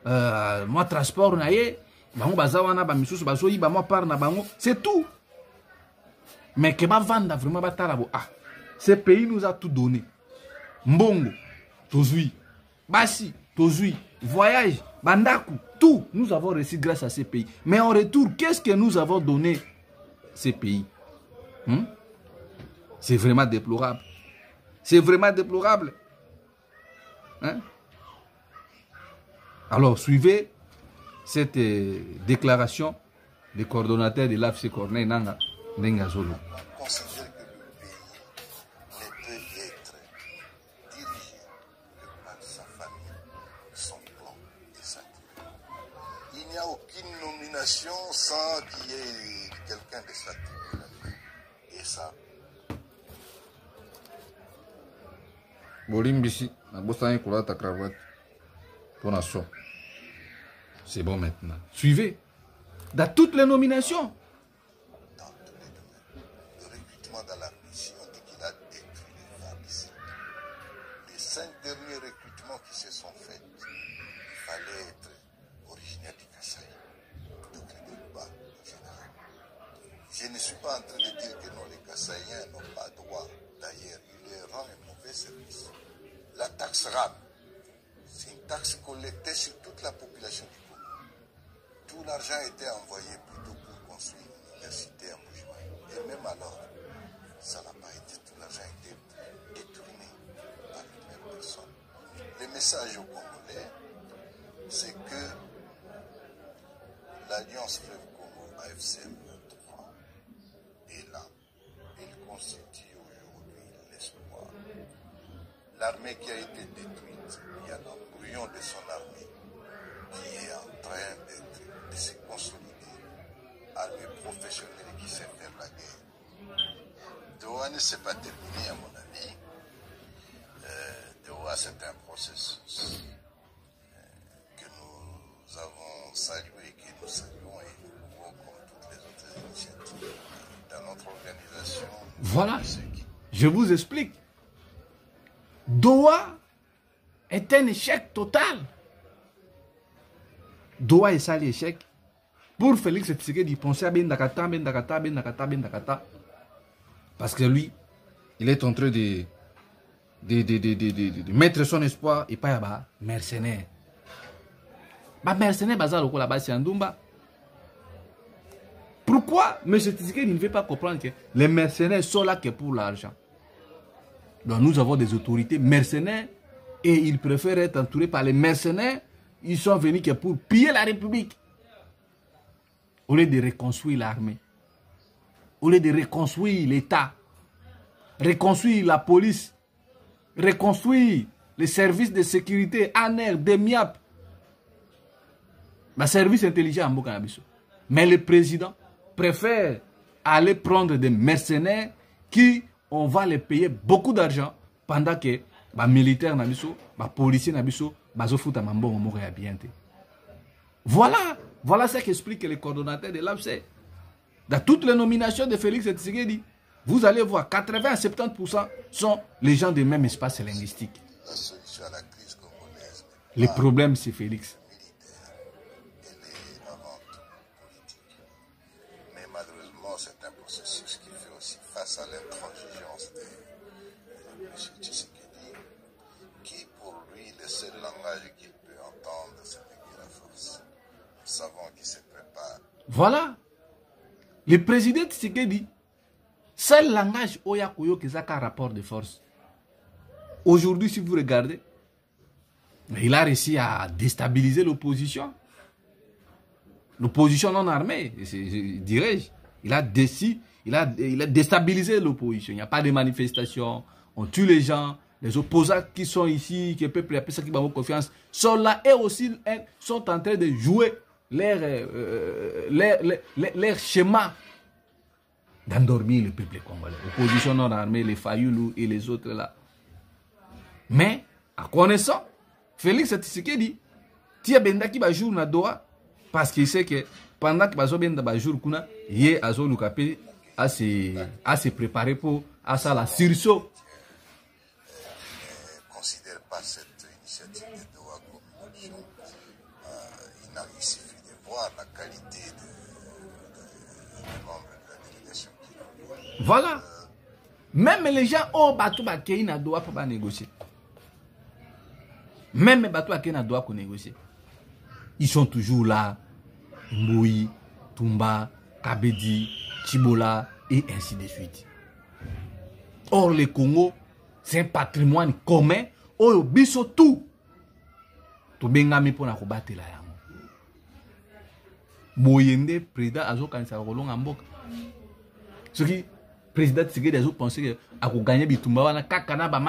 moi transport na ye bango bazawana ba misusu bazoyi ba moi par na bango, c'est tout. Mais que ba vanda vraiment ba talabo, ah, ce pays nous a tout donné. Mbongo, tozui, basi, tozui, voyage, bandaku, tout nous avons reçu grâce à ces pays. Mais en retour, qu'est-ce que nous avons donné ces pays? C'est vraiment déplorable. C'est vraiment déplorable. Hein? Alors, suivez cette déclaration des coordonnateurs de l'AFC Corneille Nanga Nengazolo. On considère que le pays ne peut être dirigé que par sa famille, son clan et sa tribu. Il n'y a aucune nomination sans qu'il y ait quelqu'un de sa tribu. Et ça. Bolimbisi, ta cravate pour nation. C'est bon maintenant. Suivez. Dans toutes les nominations. Dans tous les domaines. Le recrutement dans la mission dit qu'il a détruit les femmes ici. Les 5 derniers recrutements qui se sont faits, il fallait être originaire du Kasaï. Donc les Yoruba en général. Je ne suis pas en train de dire que non, les Kasaïens n'ont pas droit. D'ailleurs, ils leur rendent un mauvais service. La taxe RAM, c'est une taxe collectée sur toute la population du Congo. Tout l'argent était envoyé plutôt pour construire une université à Moujimaï. Et même alors, ça n'a pas été, tout l'argent a été détourné par une même personne. Le message aux Congolais, c'est que l'Alliance Fleuve Congo AFCM 23 est là. Elle constitue aujourd'hui l'espoir. L'armée qui a été détruite, il y a l'embryon de son armée qui est en train de se consolider. Armée professionnelle qui sait faire la guerre. Doha ne s'est pas terminé à mon avis. Doha c'est un processus que nous avons salué, que nous saluons et nous pouvons comme toutes les autres initiatives. Dans notre organisation, voilà, je vous explique. Doha est un échec total. Doha est ça l'échec. Pour Félix Tshisekedi, il pensait à Bendakata. Parce que lui, il est en train de mettre son espoir et pas à mercenaire. Mercenaire, là-bas, c'est Ndumba. Pourquoi M. Tshisekedi ne veut pas comprendre que les mercenaires sont là que pour l'argent? Donc nous avons des autorités mercenaires et ils préfèrent être entourés par les mercenaires. Ils sont venus que pour piller la République. Au lieu de reconstruire l'armée, au lieu de reconstruire l'État, reconstruire la police, reconstruire les services de sécurité, ANER, DEMIAP, le service intelligent en Bokanabiso. Mais le président préfère aller prendre des mercenaires qui on va les payer beaucoup d'argent pendant que les militaires, les policiers, voilà ce qu'explique les coordonnateurs de l'AFC. Dans toutes les nominations de Félix Tshisekedi, vous allez voir 80 à 70% sont les gens du même espace linguistique. la solution à la crise congolaise. Le problème, c'est Félix. Mais malheureusement, c'est un processus qui fait aussi face à l'intransigeance de M. Tshisekedi, qui pour lui, le seul langage qu'il peut entendre, c'est de la force. Nous savons qu'il se prépare. Voilà. Le président Tshisekedi, seul langage Oyakuyo qui a un rapport de force. Aujourd'hui, si vous regardez, il a réussi à déstabiliser l'opposition. L'opposition non armée, dirais-je. Il a déstabilisé l'opposition. Il n'y a pas de manifestation. On tue les gens. Les opposants qui sont ici, qui peuvent appeler ça qui ont confiance, sont là et aussi sont en train de jouer leur schéma d'endormir le peuple congolais. L'opposition non armée, les Fayoulou et les autres là. Mais, en connaissant, Félix Tshisekedi, Tia Benda qui va jouer na Doha, parce qu'il sait que pendant que Bazo Benda va jouer kuna, il a à se préparer pour à ça la sursaut. Ne considère pas cette initiative de Doha comme une option. Voilà. Même les gens, oh, bateau bakei na doit pas négocier. Même les bateaux bakei na doit qu'on négocier. Ils sont toujours là. Mboui, Tumba, Kabedi, Chibola et ainsi de suite. Or, le Congo, c'est un patrimoine commun. Oh, biso tout. To bengami pour na kobattre la yango. Moyende président azo kanisa kolonga mboka. Ce qui président Tshisekedi azo penser que a ko gagner bitumba wana kaka na ba